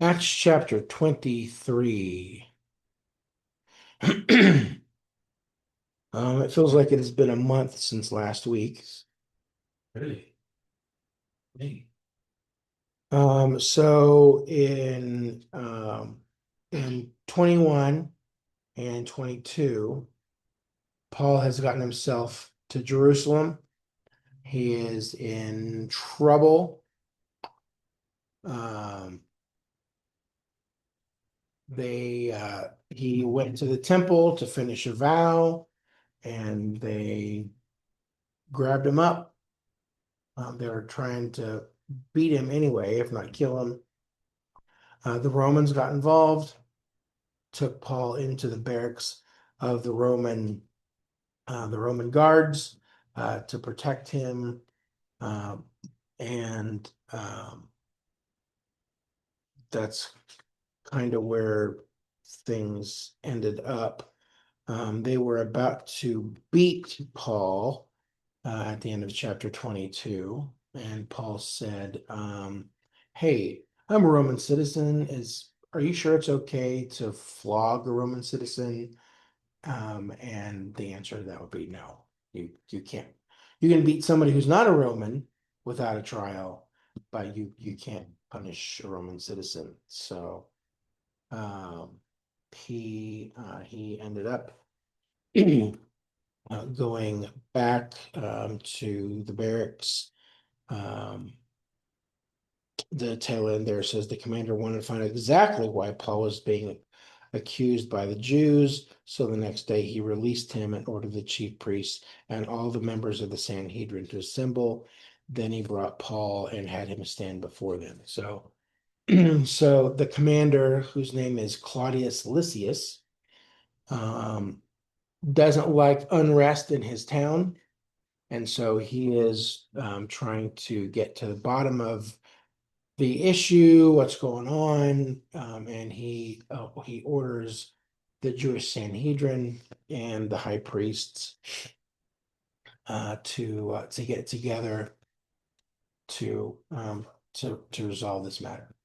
Acts chapter 23. It feels like it has been a month since last week. Really? Hey. So in 21 and 22, Paul has gotten himself to Jerusalem. He is in trouble. Um, he went to the temple to finish a vow, and they grabbed him up. They were trying to beat him anyway, if not kill him. The Romans got involved, took Paul into the barracks of the Roman guards to protect him, um, and that's kind of where things ended up. They were about to beat Paul at the end of chapter 22, and Paul said, "Hey, I'm a Roman citizen. Are you sure it's okay to flog a Roman citizen?" And the answer to that would be no. You can't. You can beat somebody who's not a Roman without a trial, but you can't punish a Roman citizen. So um, he ended up going back to the barracks. Um, the tail end there says the commander wanted to find out exactly why Paul was being accused by the Jews. So the next day he released him and ordered the chief priests and all the members of the Sanhedrin to assemble. Then he brought Paul and had him stand before them. So, so the commander, whose name is Claudius Lysias, um, doesn't like unrest in his town. And so he is trying to get to the bottom of the issue, what's going on, and he orders the Jewish Sanhedrin and the high priests to get together to to resolve this matter.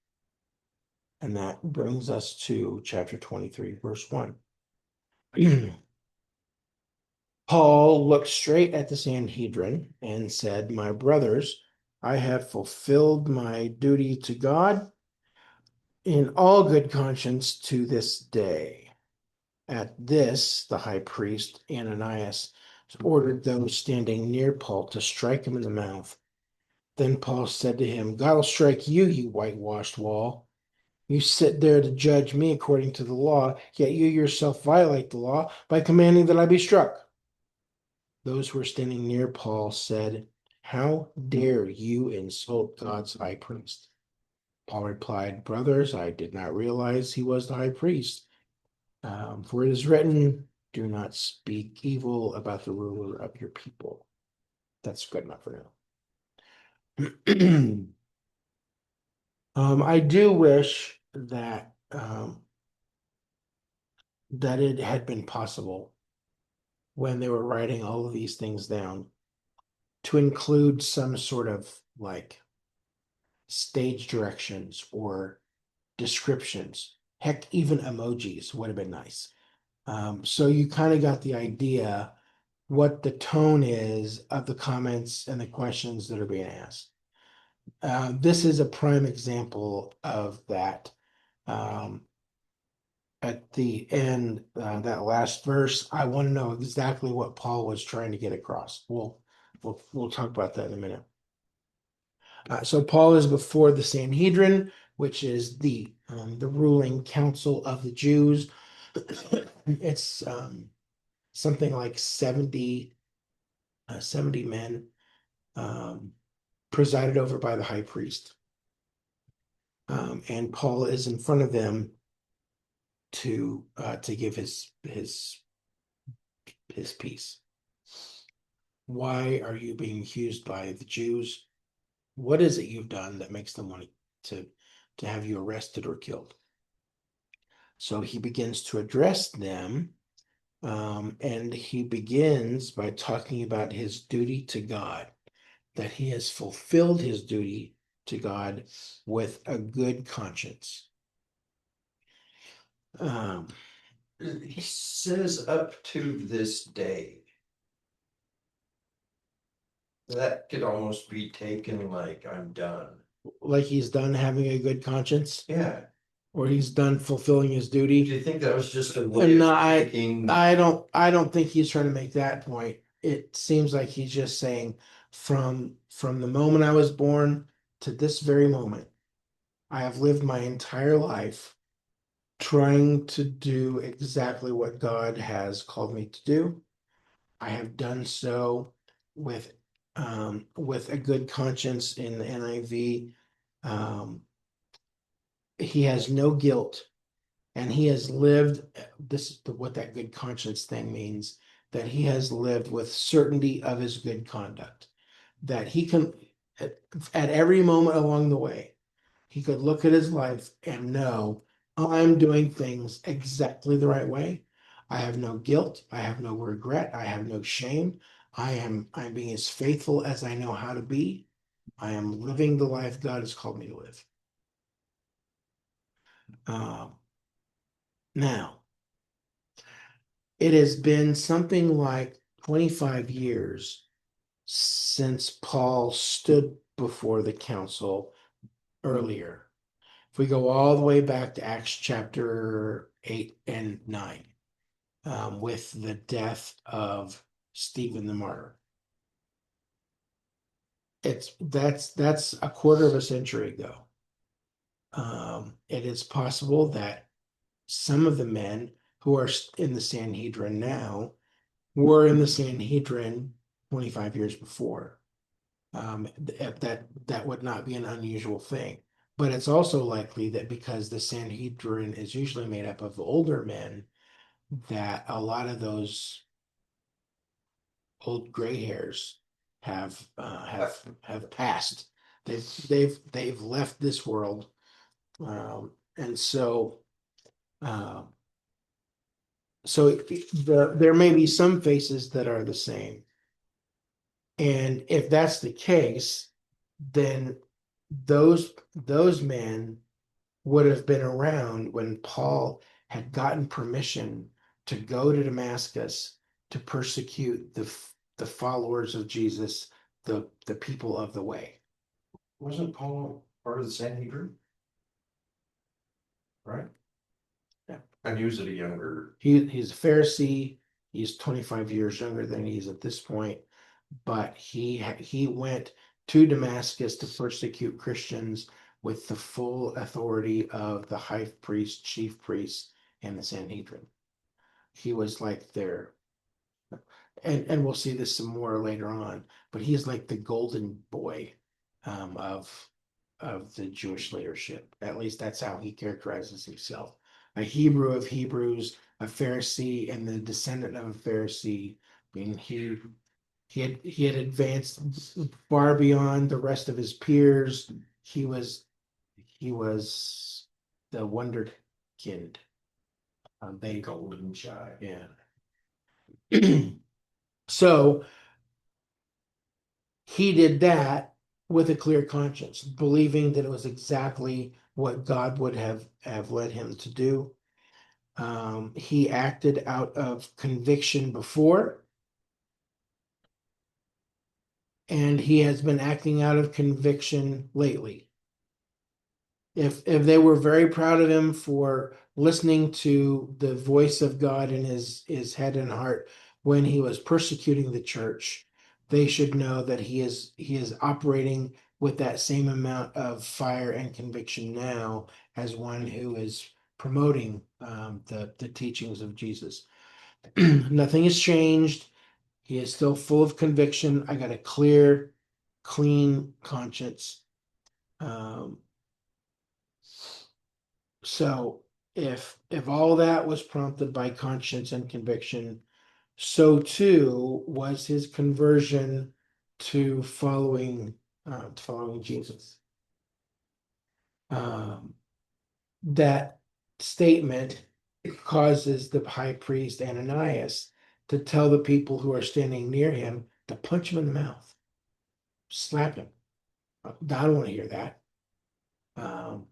And that brings us to chapter 23, verse 1. Paul looked straight at the Sanhedrin and said, "My brothers, I have fulfilled my duty to God in all good conscience to this day." At this, the high priest Ananias ordered those standing near Paul to strike him in the mouth. Then Paul said to him, "God will strike you, you whitewashed wall. You sit there to judge me according to the law, yet you yourself violate the law by commanding that I be struck." Those who were standing near Paul said, "How dare you insult God's high priest?" Paul replied, "Brothers, I did not realize he was the high priest. For it is written, 'Do not speak evil about the ruler of your people.'" That's good enough for now. I do wish that it had been possible when they were writing all of these things down to include some sort of like stage directions or descriptions. Heck, even emojis would have been nice. So you kind of got the idea what the tone is of the comments and the questions that are being asked. This is a prime example of that. Um, at the end, that last verse, I want to know exactly what Paul was trying to get across. We'll talk about that in a minute. So Paul is before the Sanhedrin, which is the ruling council of the Jews. It's something like 70 men, um, presided over by the high priest. And Paul is in front of them to give his piece. Why are you being accused by the Jews? What is it you've done that makes them want to to have you arrested or killed? So he begins to address them, and he begins by talking about his duty to God, that he has fulfilled his duty to God with a good conscience. Um, He says up to this day. That could almost be taken like I'm done. like he's done having a good conscience, Yeah. or he's done fulfilling his Do duty. you think that was just a way And of no, thinking? I don't think he's trying to make that point. It seems like he's just saying from the moment I was born to this very moment, I have lived my entire life trying to do exactly what God has called me to do. I have done so with with a good conscience in the NIV. Um, he has no guilt, and he has lived. This is what that good conscience thing means, that he has lived with certainty of his good conduct, that he can at every moment along the way, he could look at his life and know I'm doing things exactly the right way. I have no guilt. I have no regret. I have no shame. I'm being as faithful as I know how to be. I am living the life God has called me to live. Um, Now, it has been something like 25 years since Paul stood before the council earlier. If we go all the way back to Acts chapter 8 and 9, with the death of Stephen the martyr. That's a quarter of a century ago. It is possible that some of the men who are in the Sanhedrin now were in the Sanhedrin 25 years before. That would not be an unusual thing. But it's also likely that because the Sanhedrin is usually made up of older men, that a lot of those old gray hairs have passed. They've left this world, and um, there may be some faces that are the same. And if that's the case, then those men would have been around when Paul had gotten permission to go to Damascus to persecute the followers of Jesus, the people of the way. Wasn't Paul part of the Sanhedrin? Right? Yeah. And he was at a younger. He's a Pharisee. He's 25 years younger than he is at this point, but he went to Damascus to persecute Christians with the full authority of the high priest, chief priest, and the Sanhedrin. He was like their, and we'll see this some more later on, but he's like the golden boy, of the Jewish leadership. At least that's how he characterizes himself. A Hebrew of Hebrews, a Pharisee, and the descendant of a Pharisee. I mean, he had advanced far beyond the rest of his peers. He was the wonder kid. They Golden child. Yeah. So he did that with a clear conscience, believing that it was exactly what God would have led him to do. He acted out of conviction before, and he has been acting out of conviction lately. If they were very proud of him for listening to the voice of God in his head and heart when he was persecuting the church, they should know that he is operating with that same amount of fire and conviction now as one who is promoting the teachings of Jesus. Nothing has changed. He is still full of conviction. I got a clear, clean conscience. Um, So if all that was prompted by conscience and conviction, so too was his conversion to following Jesus. Um, that statement causes the high priest Ananias to tell the people who are standing near him to punch him in the mouth, slap him. I don't want to hear that. Um,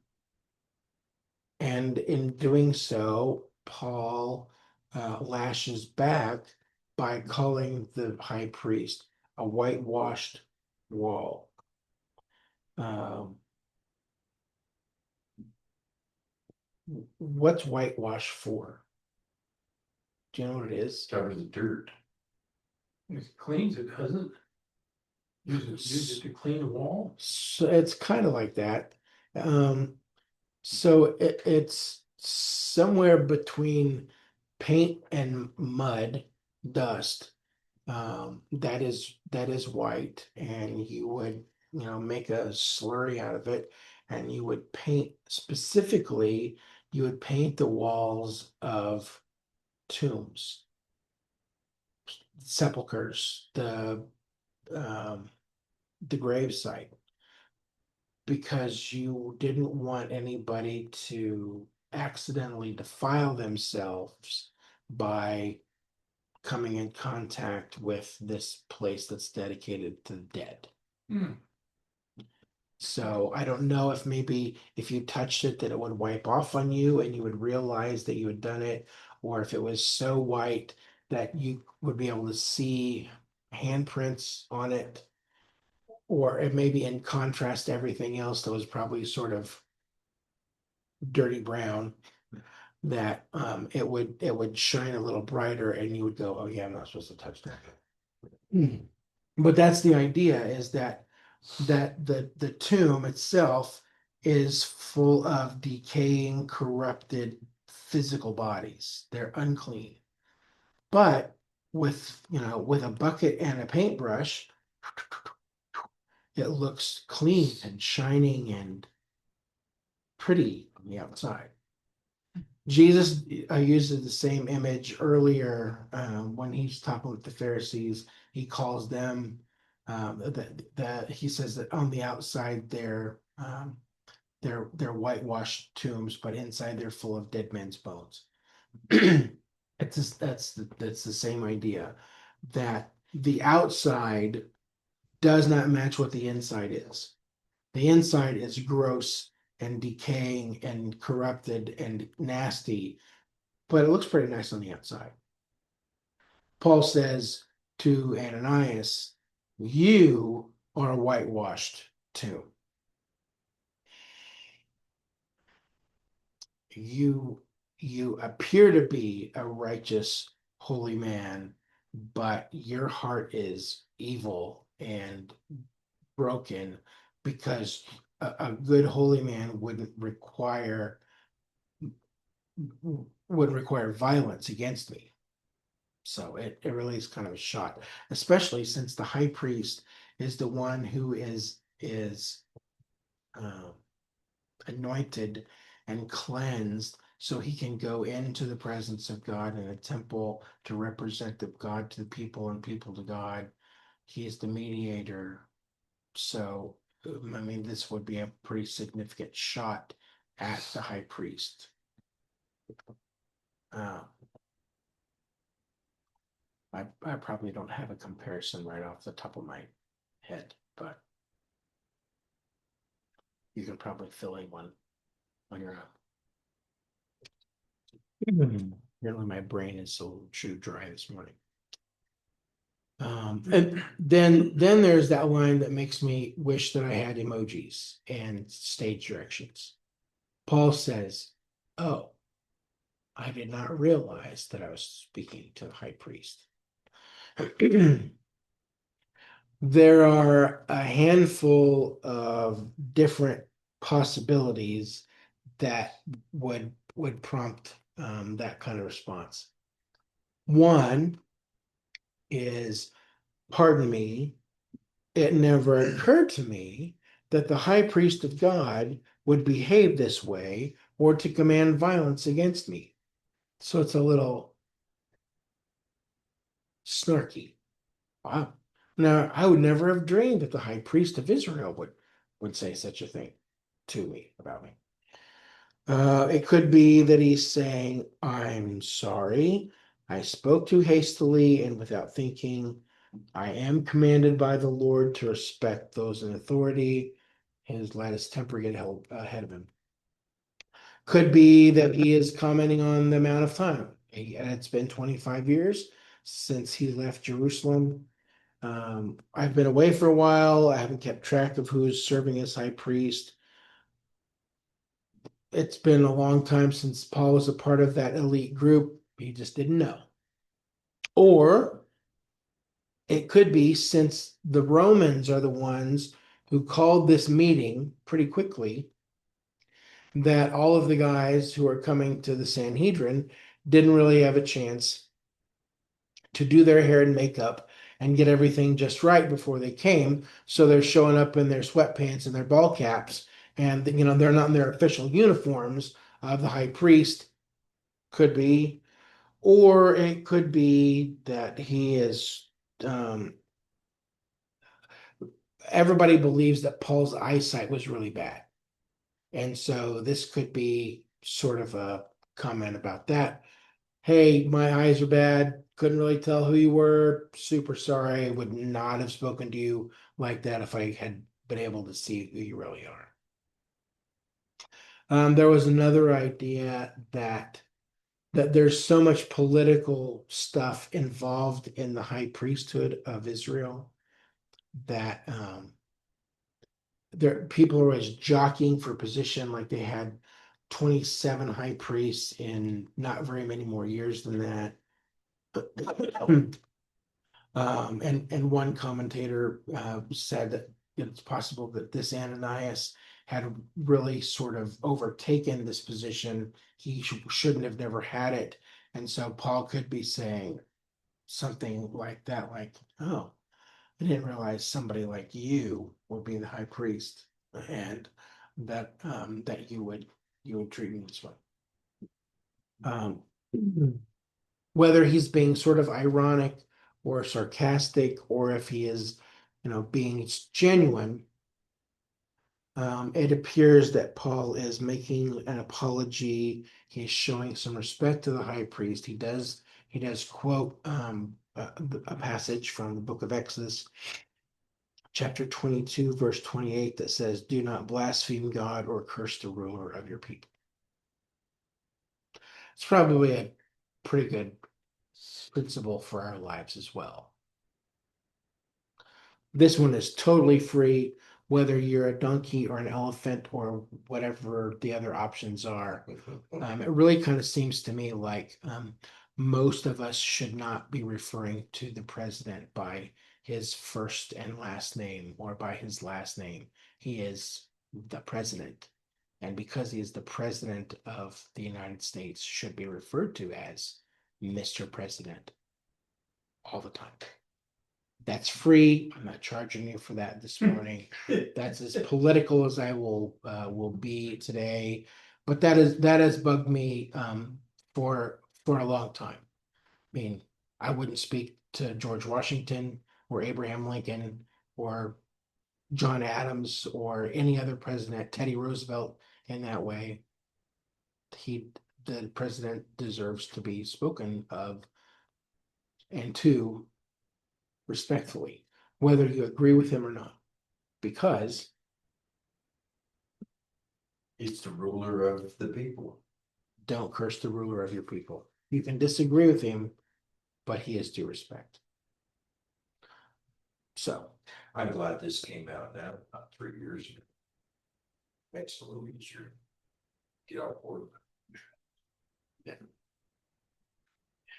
And in doing so, Paul lashes back by calling the high priest a whitewashed wall. Um, what's whitewash for? Do you know what it is? Covers the dirt. It cleans it, doesn't it? Use it to clean a wall. So it's kind of like that. Um, so it's somewhere between paint and mud, dust. That is white, and you would, make a slurry out of it, and you would paint specifically, you would paint the walls of tombs, sepulchers, um, the gravesite, because you didn't want anybody to accidentally defile themselves by coming in contact with this place that's dedicated to the dead. Hmm. So I don't know if maybe if you touched it that it would wipe off on you and you would realize that you had done it, or if it was so white that you would be able to see handprints on it, or it may be in contrast to everything else that was probably sort of dirty brown, that it would shine a little brighter and you would go, oh yeah, I'm not supposed to touch that. But that's the idea, is that the tomb itself is full of decaying, corrupted physical bodies. They're unclean. But with a bucket and a paintbrush, it looks clean and shining and pretty on the outside. Jesus uses the same image earlier when he's talking with the Pharisees. He calls them that he says that on the outside they're whitewashed tombs, but inside they're full of dead men's bones. That's the same idea, that the outside does not match what the inside is. The inside is gross and decaying and corrupted and nasty, but it looks pretty nice on the outside. Paul says to Ananias, you are whitewashed too. You appear to be a righteous, holy man, but your heart is evil and broken, because a good holy man wouldn't require violence against me. So it really is kind of a shot, especially since the high priest is the one who is um, anointed and cleansed, so he can go into the presence of God in a temple to represent the God to the people and people to God. He is the mediator. So I mean, this would be a pretty significant shot at the high priest. Uh, I probably don't have a comparison right off the top of my head, but you can probably fill in one on your own. Apparently, my brain is so too dry this morning. And then there's that line that makes me wish that I had emojis and stage directions. Paul says, "Oh, I did not realize that I was speaking to the high priest." There are a handful of different possibilities that would prompt that kind of response. One is, pardon me, it never occurred to me that the high priest of God would behave this way or to command violence against me. So it's a little snarky. Wow. Now, I would never have dreamed that the high priest of Israel would say such a thing to me about me. It could be that he's saying, I'm sorry. I spoke too hastily and without thinking. I am commanded by the Lord to respect those in authority. Let his temper get held ahead of him. Could be that he is commenting on the amount of time. It's been 25 years since he left Jerusalem. I've been away for a while. I haven't kept track of who's serving as high priest. It's been a long time since Paul was a part of that elite group. He just didn't know. Or it could be since the Romans are the ones who called this meeting pretty quickly, that all of the guys who are coming to the Sanhedrin didn't really have a chance to do their hair and makeup and get everything just right before they came. So they're showing up in their sweatpants and their ball caps, and they're not in their official uniforms of the high priest. Could be, or it could be that he is. Everybody believes that Paul's eyesight was really bad, and so this could be sort of a comment about that. Hey, my eyes are bad. Couldn't really tell who you were. Super sorry. I would not have spoken to you like that if I had been able to see who you really are. There was another idea that there's so much political stuff involved in the high priesthood of Israel that people are always jockeying for position, like they had 27 high priests in not very many more years than that. And one commentator said that it's possible that this Ananias had really sort of overtaken this position. He shouldn't have never had it. And so Paul could be saying something like that, like, oh, I didn't realize somebody like you would be the high priest, and that you would treat me this way. Um, Whether he's being sort of ironic or sarcastic, or if he is, being genuine, it appears that Paul is making an apology. He's showing some respect to the high priest. He does quote a passage from the book of Exodus, chapter 22, verse 28, that says, "Do not blaspheme God or curse the ruler of your people." It's probably a pretty good principle for our lives as well. This one is totally free, whether you're a donkey or an elephant or whatever the other options are. It really kind of seems to me like most of us should not be referring to the president by his first and last name or by his last name. He is the president. And because he is the president of the United States, should be referred to as Mr. President all the time. That's free. I'm not charging you for that this morning. That's as political as I will be today. But that has bugged me for a long time. I mean, I wouldn't speak to George Washington or Abraham Lincoln or John Adams or any other president, Teddy Roosevelt, in that way. The president deserves to be spoken of and to respectfully, whether you agree with him or not, because He's the ruler of the people. don't curse the ruler of your people. You can disagree with him, but he is due respect. So I'm glad this came out now, about 3 years ago. Makes it a little easier. Get on board.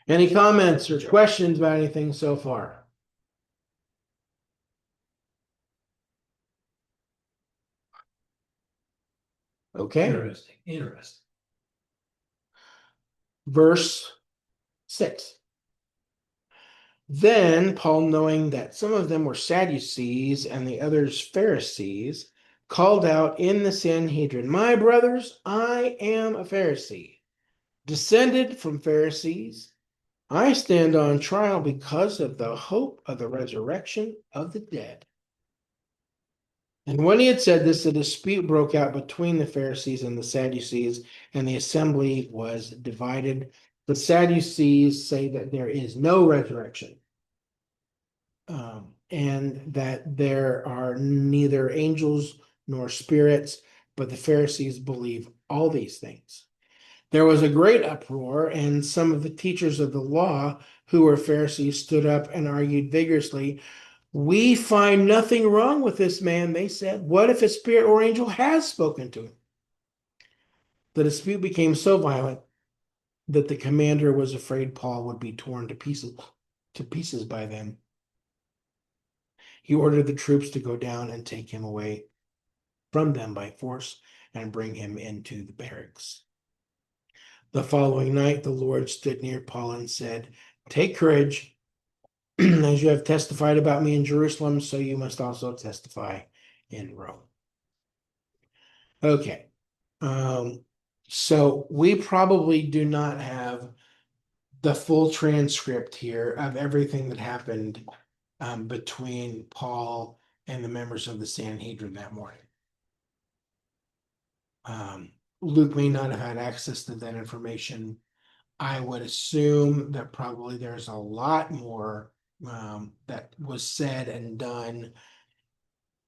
any comments or questions about anything so far? Okay. Interesting. Verse 6. Then Paul, knowing that some of them were Sadducees and the others Pharisees, called out in the Sanhedrin, "My brothers, I am a Pharisee, descended from Pharisees. I stand on trial because of the hope of the resurrection of the dead." And when he had said this, a dispute broke out between the Pharisees and the Sadducees, and the assembly was divided. The Sadducees say that there is no resurrection, and that there are neither angels nor spirits. but the Pharisees believe all these things. There was a great uproar, and some of the teachers of the law who were Pharisees stood up and argued vigorously. We find nothing wrong with this man, they said. What if a spirit or angel has spoken to him? The dispute became so violent that the commander was afraid Paul would be torn to pieces by them. He ordered the troops to go down and take him away from them by force and bring him into the barracks. The following night, the Lord stood near Paul and said, take courage. As you have testified about me in Jerusalem, so you must also testify in Rome. Okay. So we probably do not have the full transcript here of everything that happened between Paul and the members of the Sanhedrin that morning. Luke may not have had access to that information. I would assume that probably there's a lot more that was said and done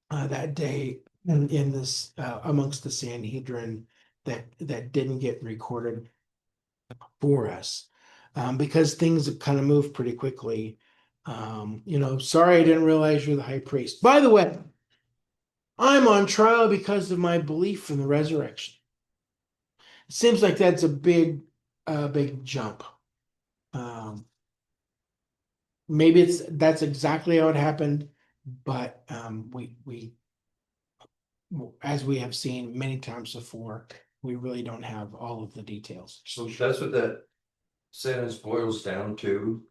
that day in this amongst the Sanhedrin that didn't get recorded for us because things have kind of moved pretty quickly. Sorry, I didn't realize you're the high priest. By the way, I'm on trial because of my belief in the resurrection. It seems like that's a big jump. Maybe that's exactly how it happened, but we as we have seen many times before, we really don't have all of the details. So that's what that sentence boils down to,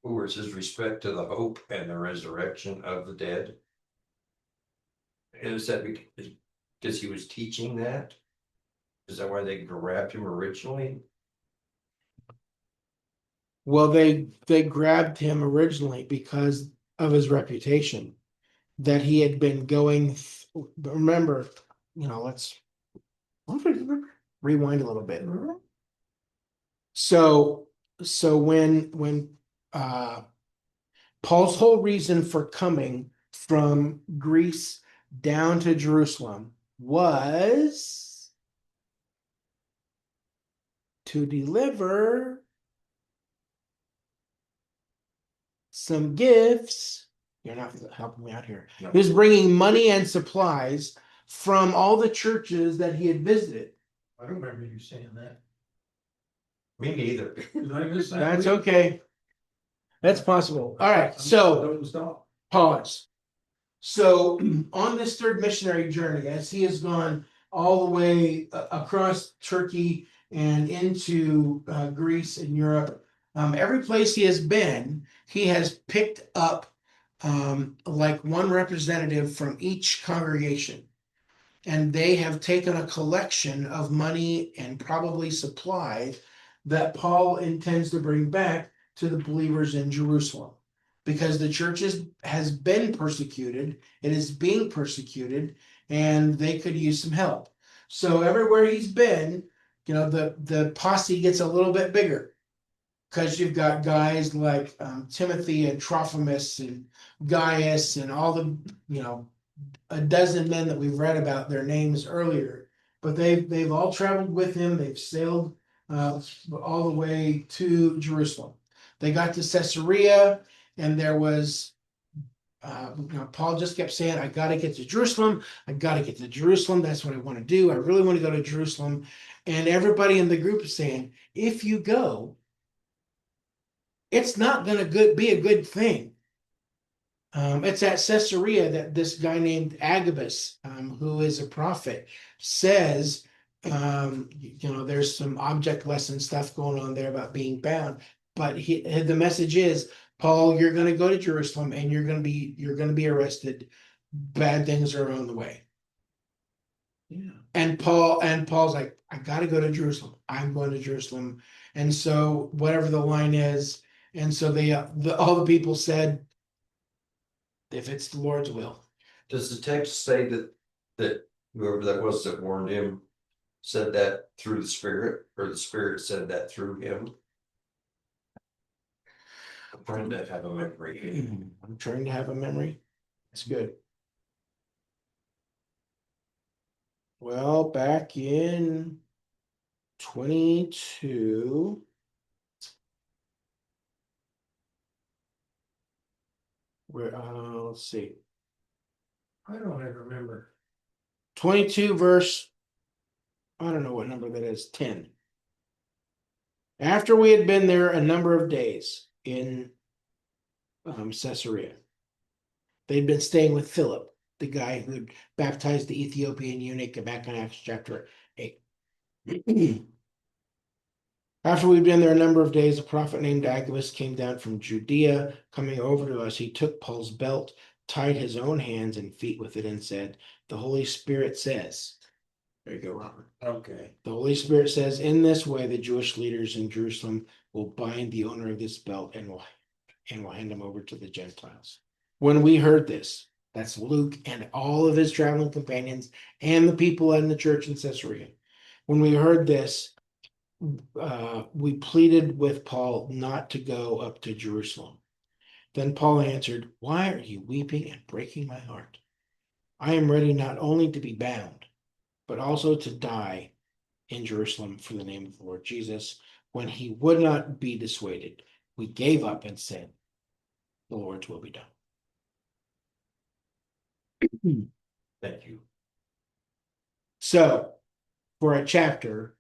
where it says respect to the hope and the resurrection of the dead. Is that because he was teaching that? Is that why they grabbed him originally? Well, they grabbed him originally because of his reputation that he had been going. Remember, let's rewind a little bit. So when Paul's whole reason for coming from Greece down to Jerusalem was to deliver some gifts. You're not helping me out here. No. He was bringing money and supplies from all the churches that he had visited. I don't remember you saying that. Me neither. Did I miss that? That's okay. That's possible. All right, so pause. So on this third missionary journey, as he has gone all the way across Turkey and into Greece and Europe, every place he has been, he has picked up like one representative from each congregation. And they have taken a collection of money and probably supplies that Paul intends to bring back to the believers in Jerusalem. Because the church has been persecuted, it is being persecuted, and they could use some help. So everywhere he's been, the posse gets a little bit bigger. Because you've got guys like Timothy and Trophimus and Gaius and all the, a dozen men that we've read about their names earlier, but they've all traveled with him. They've sailed all the way to Jerusalem. They got to Caesarea, and there was Paul just kept saying, I got to get to Jerusalem. I got to get to Jerusalem. That's what I want to do. I really want to go to Jerusalem. And everybody in the group is saying, if you go, it's not going to be a good thing. It's at Caesarea that this guy named Agabus, who is a prophet, says, there's some object lesson stuff going on there about being bound. But the message is, Paul, you're going to go to Jerusalem and you're going to be arrested. Bad things are on the way. Yeah. And Paul's like, I got to go to Jerusalem. I'm going to Jerusalem. And so whatever the line is, and so all the people said, if it's the Lord's will. Does the text say that whoever that was that warned him said that through the Spirit, or the Spirit said that through him? I'm trying to have a memory. I'm trying to have a memory. That's good. Well, back in 22, where let's see, I don't ever remember. 22 verse, I don't know what number that is, 10. After we had been there a number of days in Caesarea, they'd been staying with Philip, the guy who had baptized the Ethiopian eunuch back in Acts chapter 8. After we'd been there a number of days, a prophet named Agabus came down from Judea. Coming over to us, he took Paul's belt, tied his own hands and feet with it, and said, "The Holy Spirit says," there you go, Robert. Okay. The Holy Spirit says, "In this way, the Jewish leaders in Jerusalem will bind the owner of this belt and will hand him over to the Gentiles." When we heard this, that's Luke and all of his traveling companions and the people in the church in Caesarea. When we heard this, we pleaded with Paul not to go up to Jerusalem. Then Paul answered, "Why are you weeping and breaking my heart? I am ready not only to be bound, but also to die in Jerusalem for the name of the Lord Jesus." When he would not be dissuaded, we gave up and said, "The Lord's will be done." Thank you. So, for a chapter,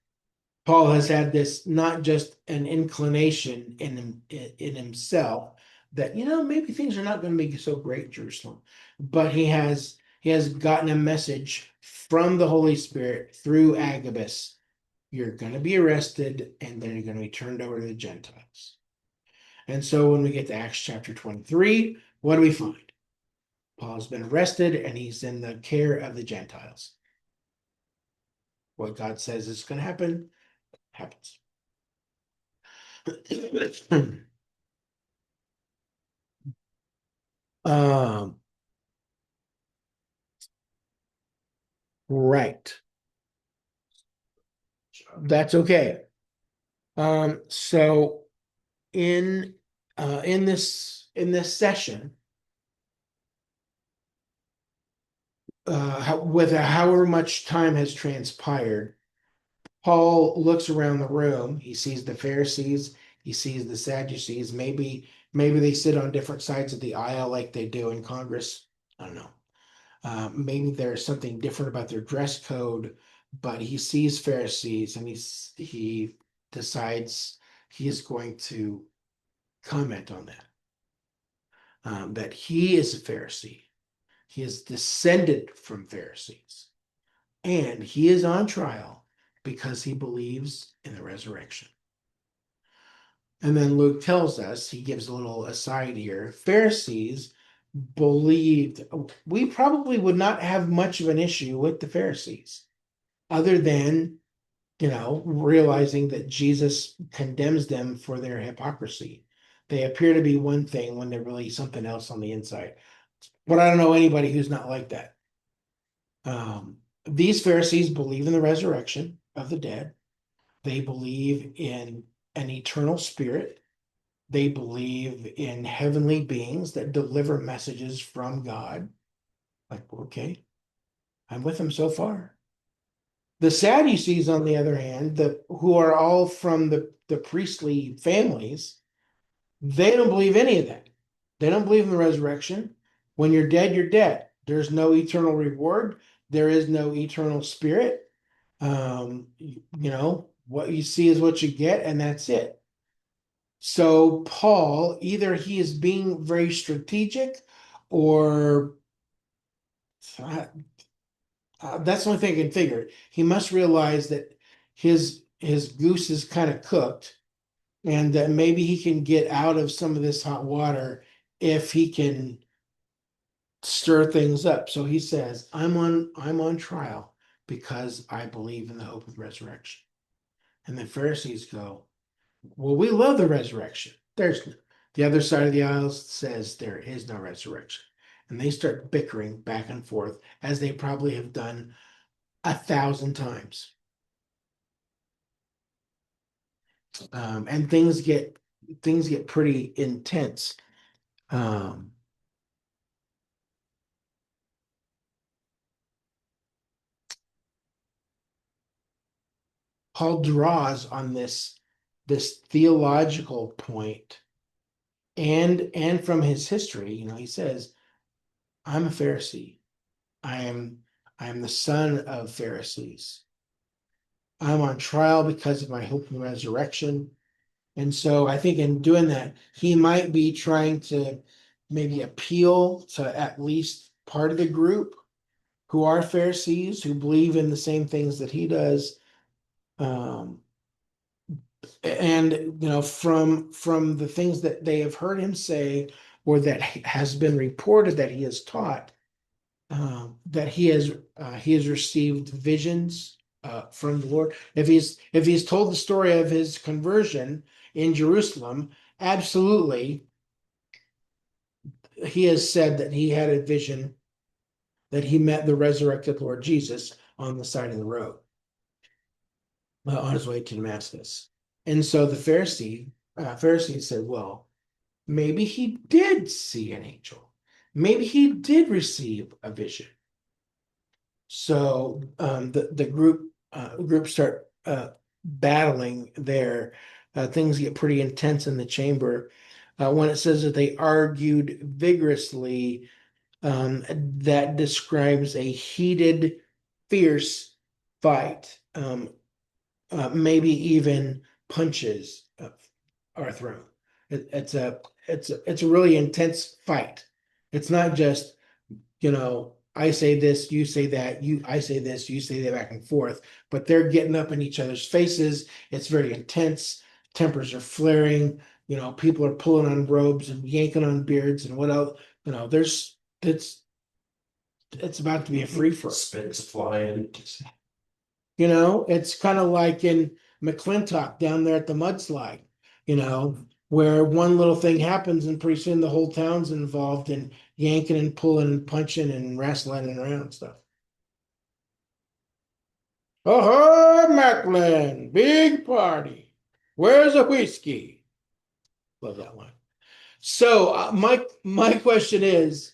Paul has had this not just an inclination in himself that maybe things are not going to be so great in Jerusalem, but he has gotten a message from the Holy Spirit through Agabus. You're going to be arrested, and then you're going to be turned over to the Gentiles. And so when we get to Acts chapter 23, what do we find? Paul's been arrested, and he's in the care of the Gentiles. What God says is going to happen happens. Um, right. That's okay. So in this session, with however much time has transpired, Paul looks around the room. He sees the Pharisees, he sees the Sadducees. Maybe they sit on different sides of the aisle like they do in Congress. I don't know. Maybe there's something different about their dress code, but he sees Pharisees and he decides he is going to comment on that. That he is a Pharisee. He is descended from Pharisees, and he is on trial because he believes in the resurrection. And then Luke tells us, he gives a little aside here, Pharisees believed, we probably would not have much of an issue with the Pharisees, other than, realizing that Jesus condemns them for their hypocrisy. They appear to be one thing when they're really something else on the inside. But I don't know anybody who's not like that. These Pharisees believe in the resurrection of the dead. They believe in an eternal spirit. They believe in heavenly beings that deliver messages from God. Like, okay, I'm with them so far. The Sadducees, on the other hand, who are all from the priestly families, they don't believe any of that. They don't believe in the resurrection. When you're dead, you're dead. There's no eternal reward. There is no eternal spirit. What you see is what you get, and that's it. So Paul, either he is being very strategic, or that's the only thing I can figure. He must realize that his goose is kind of cooked, and that maybe he can get out of some of this hot water if he can stir things up. So he says, I'm on trial because I believe in the hope of resurrection. And the Pharisees go, well, we love the resurrection. The other side of the aisle says there is no resurrection. And they start bickering back and forth, as they probably have done 1,000 times. And things get pretty intense. Um, Paul draws on this theological point, and from his history, he says, I'm a Pharisee. I am the son of Pharisees. I'm on trial because of my hope and resurrection. And so I think in doing that, he might be trying to maybe appeal to at least part of the group who are Pharisees, who believe in the same things that he does. Um, and from the things that they have heard him say, or that has been reported that he has taught, that he has received visions from the Lord. If he's told the story of his conversion in Jerusalem, absolutely, he has said that he had a vision that he met the resurrected Lord Jesus on the side of the road on his way to Damascus. And so the Pharisees said, well, maybe he did see an angel. Maybe he did receive a vision. So the group start battling there. Things get pretty intense in the chamber. When it says that they argued vigorously, that describes a heated, fierce fight. Maybe even punches are thrown. It's a really intense fight. It's not just, I say this, you say that, I say this, you say that, back and forth, but they're getting up in each other's faces. It's very intense. Tempers are flaring. People are pulling on robes and yanking on beards and what else. There's it's about to be a free for all. Spits flying. It's kind of like in McClintock down there at the mudslide, where one little thing happens and pretty soon the whole town's involved in yanking and pulling and punching and wrestling and around and stuff. Oh, Macklin, big party. Where's the whiskey? Love that line. So my question is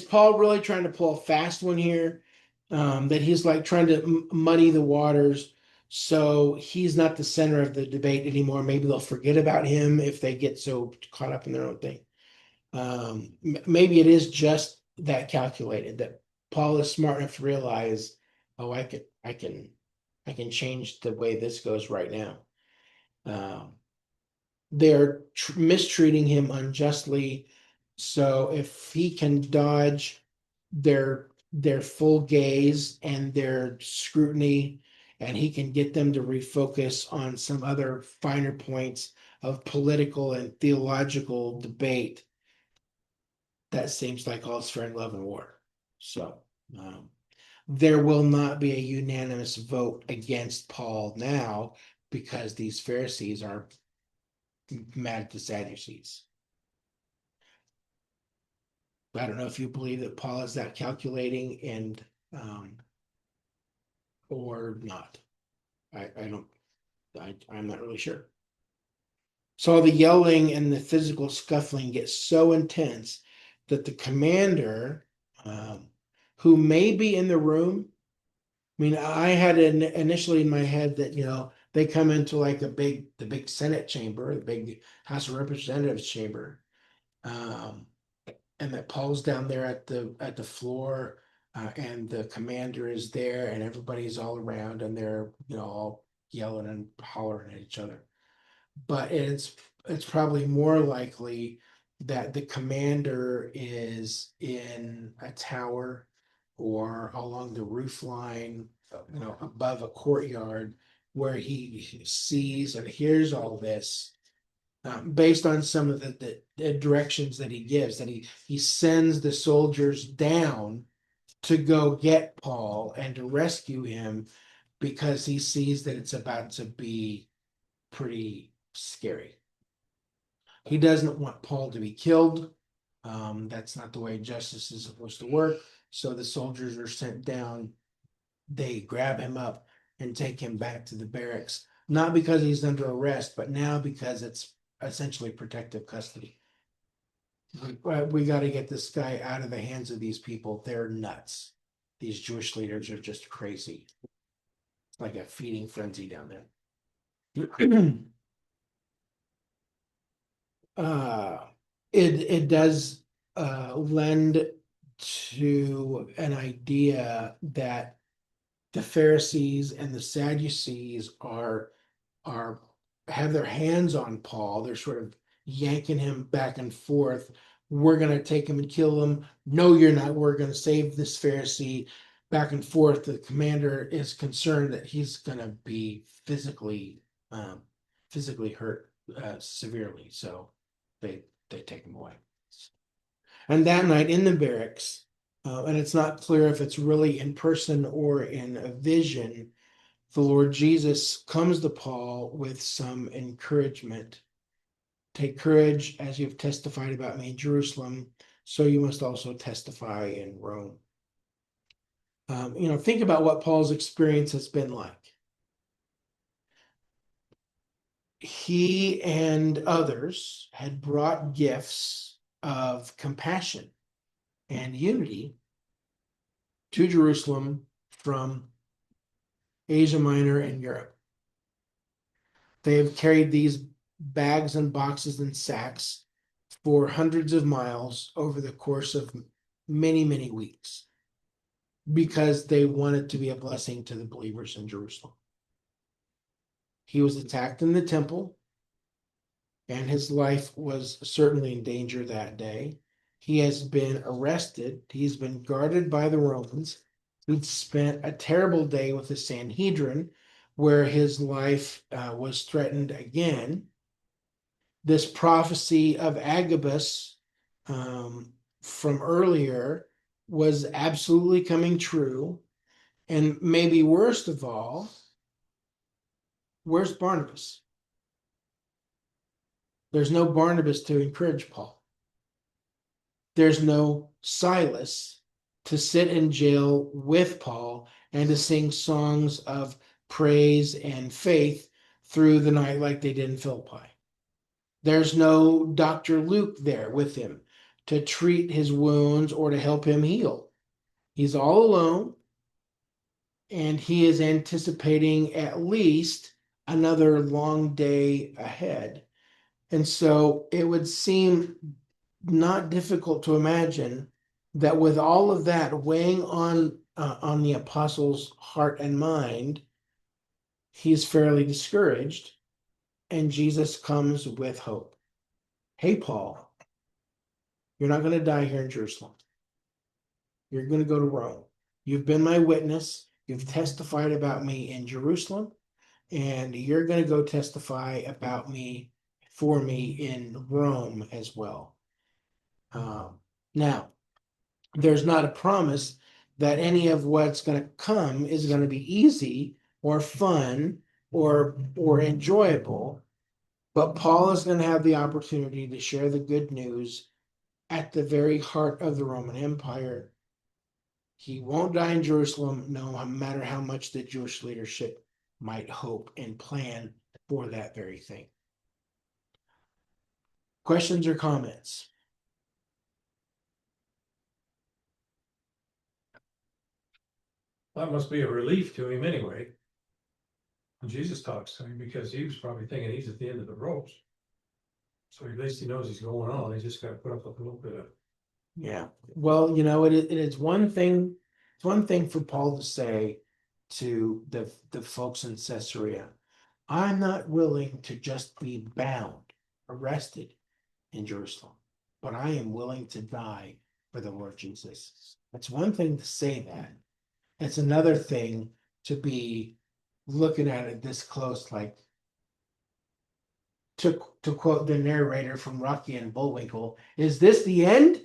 Paul really trying to pull a fast one here? That he's like trying to muddy the waters, so he's not the center of the debate anymore. Maybe they'll forget about him if they get so caught up in their own thing. Maybe it is just that calculated, that Paul is smart enough to realize, oh, I can change the way this goes right now. They're mistreating him unjustly. So if he can dodge their full gaze and their scrutiny, and he can get them to refocus on some other finer points of political and theological debate, that seems like all's fair in love and war. So there will not be a unanimous vote against Paul now, because these Pharisees are mad at the Sadducees. I don't know if you believe that Paul is that calculating and or not. I'm not really sure. So the yelling and the physical scuffling gets so intense that the commander, who may be in the room, I mean, I had initially in my head that they come into like the big Senate chamber, the big House of Representatives chamber, and that Paul's down there at the floor, and the commander is there, and everybody's all around, and they're all yelling and hollering at each other. But it's probably more likely that the commander is in a tower or along the roof line, above a courtyard, where he sees and hears all this, based on some of the directions that he gives, that he sends the soldiers down to go get Paul and to rescue him, because he sees that it's about to be pretty scary. He doesn't want Paul to be killed. That's not the way justice is supposed to work. So the soldiers are sent down. They grab him up and take him back to the barracks, not because he's under arrest, but now because it's essentially protective custody. We got to get this guy out of the hands of these people. They're nuts. These Jewish leaders are just crazy. like a feeding frenzy down there. It does lend to an idea that the Pharisees and the Sadducees are have their hands on Paul. They're sort of yanking him back and forth. We're going to take him and kill him. No, you're not. We're going to save this Pharisee. Back and forth. The commander is concerned that he's going to be physically hurt severely. So they take him away. And that night in the barracks, and it's not clear if it's really in person or in a vision, the Lord Jesus comes to Paul with some encouragement. Take courage as you've testified about me in Jerusalem, so you must also testify in Rome. Think about what Paul's experience has been like. He and others had brought gifts of compassion and unity to Jerusalem from Asia Minor and Europe. They have carried these bags and boxes and sacks for hundreds of miles over the course of many, many weeks because they wanted to be a blessing to the believers in Jerusalem. He was attacked in the temple, and his life was certainly in danger that day. He has been arrested. He's been guarded by the Romans. He'd spent a terrible day with the Sanhedrin, where his life was threatened again. This prophecy of Agabus from earlier was absolutely coming true. And maybe worst of all, where's Barnabas? There's no Barnabas to encourage Paul. There's no Silas to sit in jail with Paul and to sing songs of praise and faith through the night like they did in Philippi. There's no Dr. Luke there with him to treat his wounds or to help him heal. He's all alone, and he is anticipating at least another long day ahead. And so it would seem not difficult to imagine that with all of that weighing on the apostle's heart and mind, he's fairly discouraged, and Jesus comes with hope. Hey, Paul, you're not going to die here in Jerusalem. You're going to go to Rome. You've been my witness. You've testified about me in Jerusalem, and you're going to go testify about me for me in Rome as well. Now, there's not a promise that any of what's going to come is going to be easy or fun or enjoyable, but Paul is going to have the opportunity to share the good news at the very heart of the Roman Empire. He won't die in Jerusalem, no matter how much the Jewish leadership might hope and plan for that very thing. Questions or comments? That must be a relief to him anyway. When Jesus talks to him, because he was probably thinking he's at the end of the ropes. So at least he knows he's going on. He just got to put up with a little bit of. Yeah. Well, it is one thing. It's one thing for Paul to say to the folks in Caesarea, I'm not willing to just be bound, arrested in Jerusalem, but I am willing to die for the Lord Jesus. It's one thing to say that. It's another thing to be looking at it this close, like to quote the narrator from Rocky and Bullwinkle, is this the end?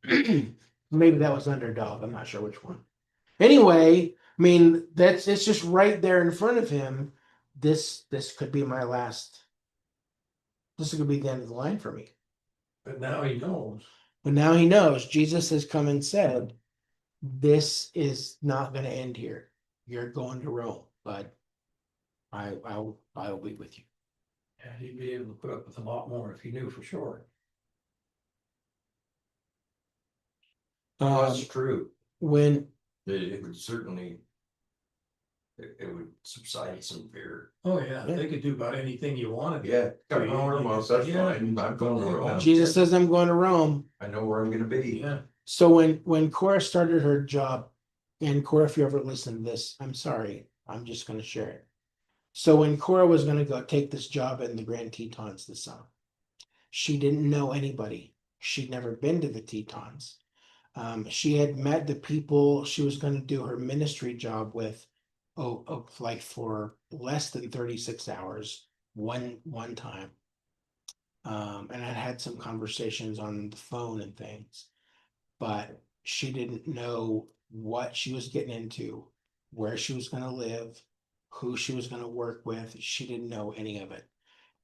Maybe that was Underdog. I'm not sure which one. Anyway, I mean, it's just right there in front of him. This could be my last. This could be the end of the line for me. But now he knows. But now he knows. Jesus has come and said, this is not going to end here. You're going to Rome, but I'll be with you. Yeah, he'd be able to put up with a lot more if he knew for sure. That's true. When It would certainly it would subside some fear. Oh, yeah, they could do about anything you wanted. Yeah, come Yeah, on, well, that's yeah. fine, I'm going to Rome. Jesus says, I'm going to Rome. I know where I'm gonna be. Yeah, So when Cora started her job, and Cora, if you ever listen to this, I'm sorry, I'm just going to share it. So when Cora was going to go take this job in the Grand Tetons this summer, she didn't know anybody. She'd never been to the Tetons. She had met the people she was going to do her ministry job with, like for less than 36 hours one time. And I had some conversations on the phone and things, but she didn't know what she was getting into, where she was going to live, who she was going to work with. She didn't know any of it.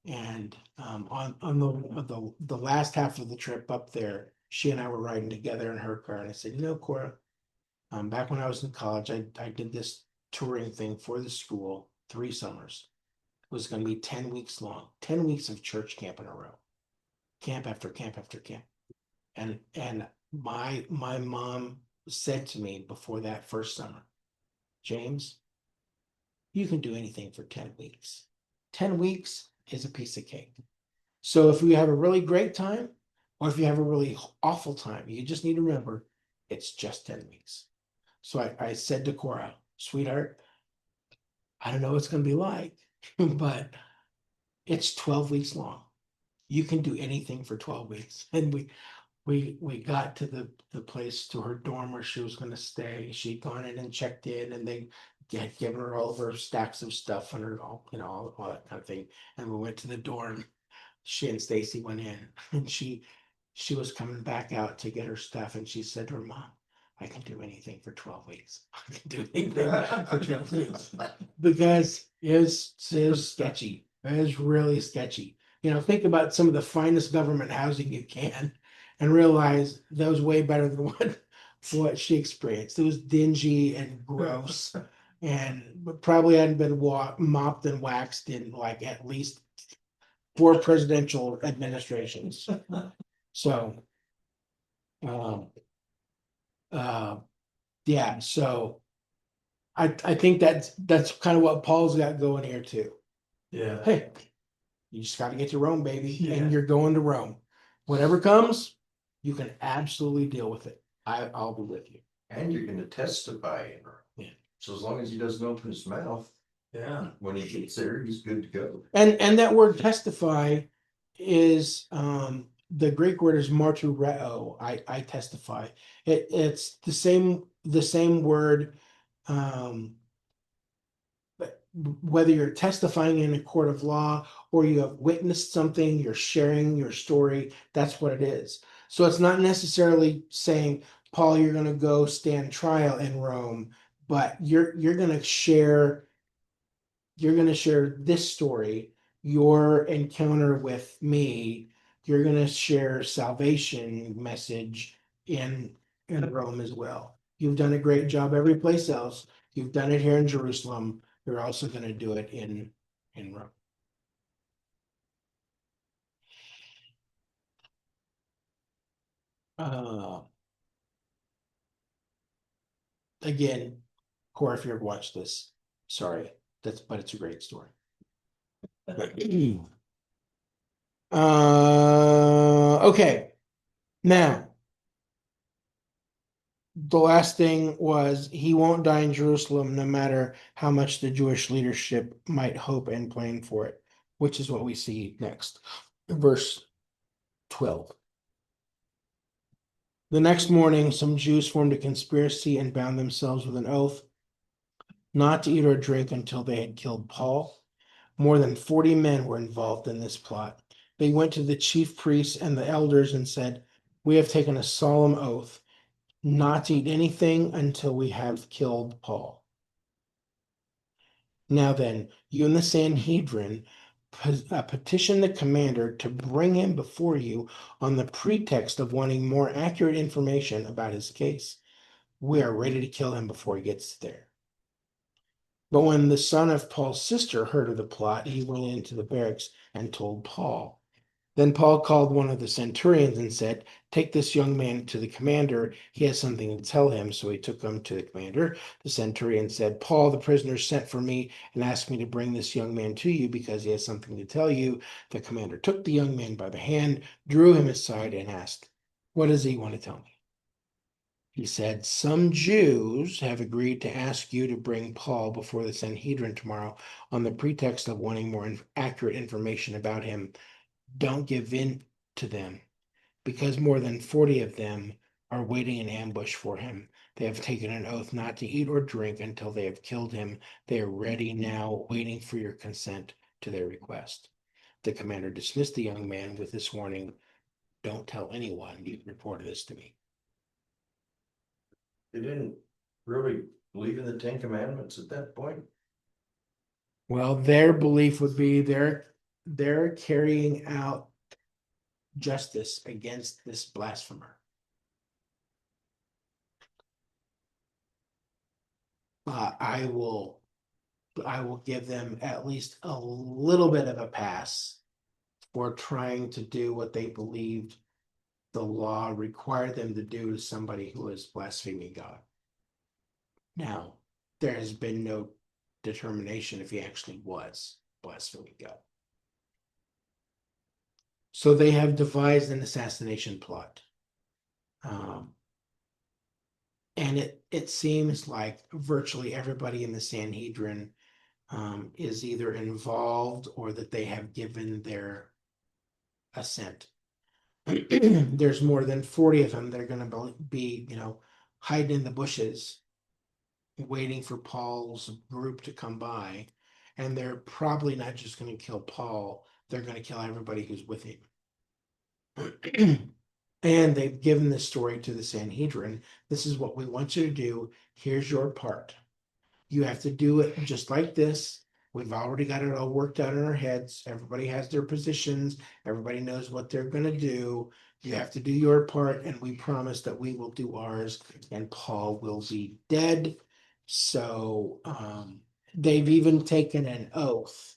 And on the last half of the trip up there, she and I were riding together in her car, and I said, you know, Cora, back when I was in college, I did this touring thing for the school 3 summers. It was going to be 10 weeks long, 10 weeks of church camp in a row, camp after camp after camp. And my mom said to me before that first summer, James, you can do anything for 10 weeks. 10 weeks is a piece of cake. So if you have a really great time, or if you have a really awful time, you just need to remember it's just 10 weeks. So I said to Cora, sweetheart, I don't know what it's going to be like, but it's 12 weeks long. You can do anything for 12 weeks. And we got to the place, to her dorm where she was going to stay. She'd gone in and checked in, and they had given her all of her stacks of stuff and her all that kind of thing. And we went to the dorm. She and Stacy went in, and she was coming back out to get her stuff, and she said to her mom, I can do anything for 12 weeks. I can do anything for 12 weeks. Because it was sketchy. It was really sketchy. Think about some of the finest government housing you can, and realize that was way better than what she experienced. It was dingy and gross, and probably hadn't been mopped and waxed in like at least 4 presidential administrations. So, um, yeah. So I think that's kind of what Paul's got going here too. yeah. Hey, you just got to get to Rome, baby, Yeah. and you're going to Rome. Whatever comes, you can absolutely deal with it. I'll be with you. And you're gonna testify in Rome. Yeah. So as long as he doesn't open his mouth, Yeah, when he gets there, he's good to go. And that word testify is the Greek word is martureo. I testify. It's the same word. But whether you're testifying in a court of law or you have witnessed something, you're sharing your story, that's what it is. So it's not necessarily saying, Paul, you're going to go stand trial in Rome, but you're going to share this story, your encounter with me. You're going to share salvation message in Rome as well. You've done a great job every place else. You've done it here in Jerusalem. You're also going to do it in Rome. Again, Cora, if you ever watched this, sorry, but it's a great story. Okay. Now, the last thing was he won't die in Jerusalem no matter how much the Jewish leadership might hope and plan for it, which is what we see next. Verse 12. The next morning, some Jews formed a conspiracy and bound themselves with an oath not to eat or drink until they had killed Paul. More than 40 men were involved in this plot. They went to the chief priests and the elders and said, we have taken a solemn oath not to eat anything until we have killed Paul. Now then, you and the Sanhedrin petition the commander to bring him before you on the pretext of wanting more accurate information about his case. We are ready to kill him before he gets there. But when the son of Paul's sister heard of the plot, he went into the barracks and told Paul. Then Paul called one of the centurions and said, "Take this young man to the commander. He has something to tell him." So he took him to the commander. The centurion said, "Paul, the prisoner, sent for me and asked me to bring this young man to you because he has something to tell you." The commander took the young man by the hand, drew him aside, and asked, "What does he want to tell me?" He said, "Some Jews have agreed to ask you to bring Paul before the Sanhedrin tomorrow on the pretext of wanting more accurate information about him. Don't give in to them, because more than 40 of them are waiting in ambush for him. They have taken an oath not to eat or drink until they have killed him. They are ready now, waiting for your consent to their request." The commander dismissed the young man with this warning: "Don't tell anyone you reported this to me." They didn't really believe in the Ten Commandments at that point. Well, their belief would be they're carrying out justice against this blasphemer. I will give them at least a little bit of a pass for trying to do what they believed the law required them to do to somebody who is blaspheming God. Now, there has been no determination if he actually was blaspheming God. So they have devised an assassination plot. And it seems like virtually everybody in the Sanhedrin is either involved or that they have given their assent. There's more than 40 of them that are going to be, hiding in the bushes, waiting for Paul's group to come by. And they're probably not just going to kill Paul, they're going to kill everybody who's with him. And they've given this story to the Sanhedrin. This is what we want you to do. Here's your part. You have to do it just like this. We've already got it all worked out in our heads. Everybody has their positions. Everybody knows what they're going to do. You have to do your part, and we promise that we will do ours, and Paul will be dead. So they've even taken an oath.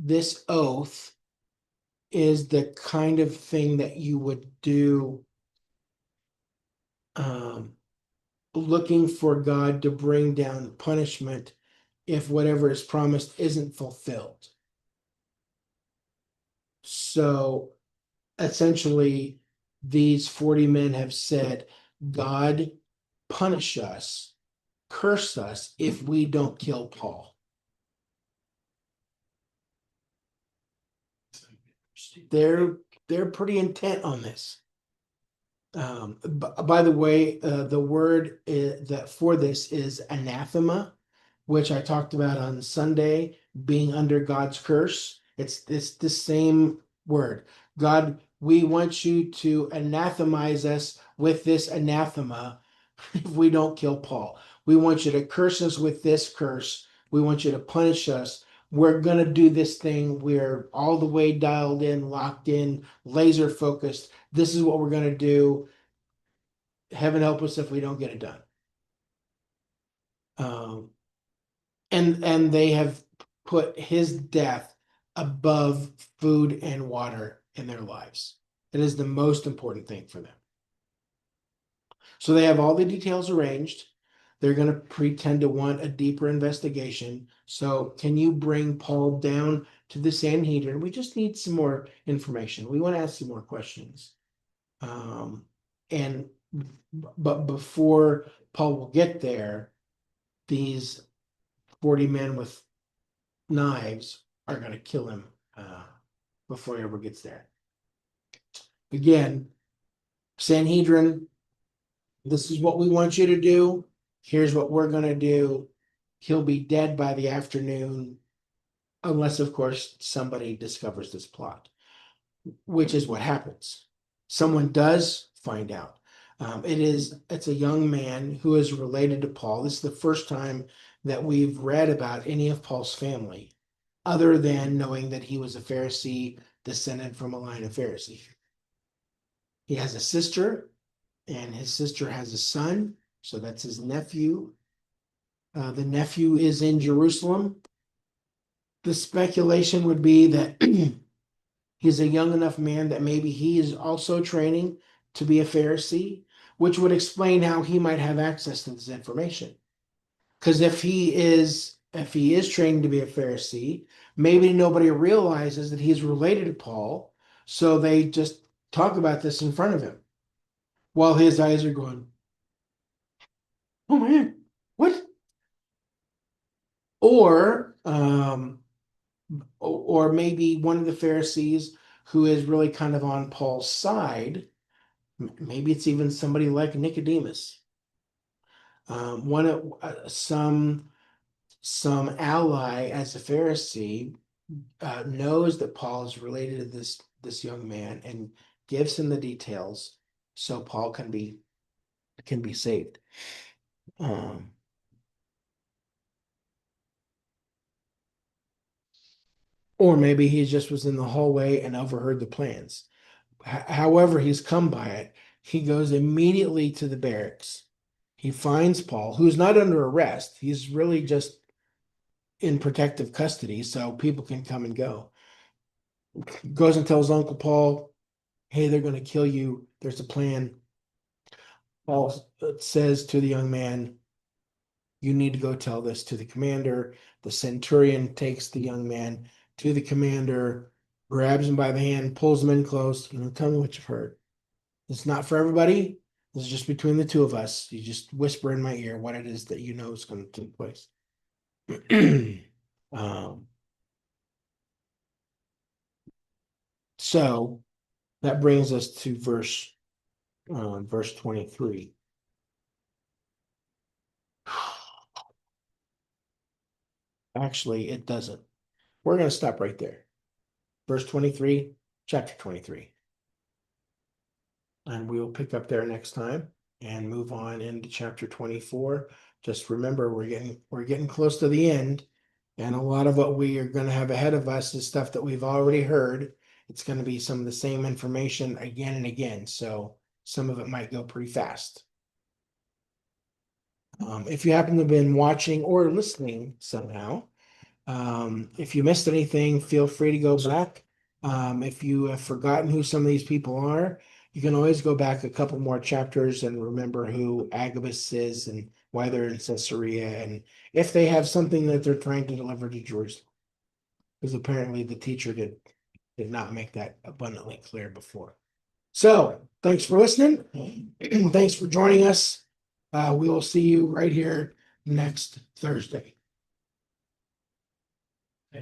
This oath is the kind of thing that you would do looking for God to bring down punishment if whatever is promised isn't fulfilled. So essentially, these 40 men have said, "God, punish us, curse us if we don't kill Paul." They're pretty intent on this. By the way, the word that for this is anathema, which I talked about on Sunday, being under God's curse. It's the same word. God, we want you to anathemize us with this anathema if we don't kill Paul. We want you to curse us with this curse. We want you to punish us. We're going to do this thing. We're all the way dialed in, locked in, laser focused. This is what we're going to do. Heaven help us if we don't get it done. And they have put his death above food and water in their lives. It is the most important thing for them. So they have all the details arranged. They're going to pretend to want a deeper investigation. So can you bring Paul down to the Sanhedrin? We just need some more information. We want to ask some more questions. But before Paul will get there, these 40 men with knives are going to kill him before he ever gets there. Again, Sanhedrin, this is what we want you to do. Here's what we're going to do. He'll be dead by the afternoon, unless, of course, somebody discovers this plot, which is what happens. Someone does find out. It's a young man who is related to Paul. This is the first time that we've read about any of Paul's family, other than knowing that he was a Pharisee, descended from a line of Pharisee. He has a sister, and his sister has a son, so that's his nephew. The nephew is in Jerusalem. The speculation would be that he's a young enough man that maybe he is also training to be a Pharisee, which would explain how he might have access to this information. Because if he is training to be a Pharisee, maybe nobody realizes that he's related to Paul, so they just talk about this in front of him while his eyes are going, "Oh man, what?" Or or maybe one of the Pharisees who is really kind of on Paul's side. Maybe it's even somebody like Nicodemus. One of some ally as a Pharisee knows that Paul is related to this young man and gives him the details so Paul can be saved. Or maybe he just was in the hallway and overheard the plans. However, he's come by it. He goes immediately to the barracks. He finds Paul, who's not under arrest. He's really just in protective custody, so people can come and go. Goes and tells Uncle Paul, "Hey, they're going to kill you. There's a plan." Paul says to the young man, "You need to go tell this to the commander." The centurion takes the young man to the commander, grabs him by the hand, pulls him in close. Tell me what you've heard. It's not for everybody. This is just between the two of us. You just whisper in my ear what it is that you know is going to take place. um, so that brings us to verse 23. Actually, it doesn't. We're going to stop right there. Verse 23, chapter 23. And we will pick up there next time and move on into chapter 24. Just remember, we're getting close to the end, and a lot of what we are going to have ahead of us is stuff that we've already heard. It's going to be some of the same information again and again, so some of it might go pretty fast. If you happen to have been watching or listening somehow, if you missed anything, feel free to go back. If you have forgotten who some of these people are, you can always go back a couple more chapters and remember who Agabus is and why they're in Caesarea and if they have something that they're trying to deliver to Jerusalem. Because apparently the teacher did not make that abundantly clear before. So thanks for listening. Thanks for joining us. We will see you right here next Thursday.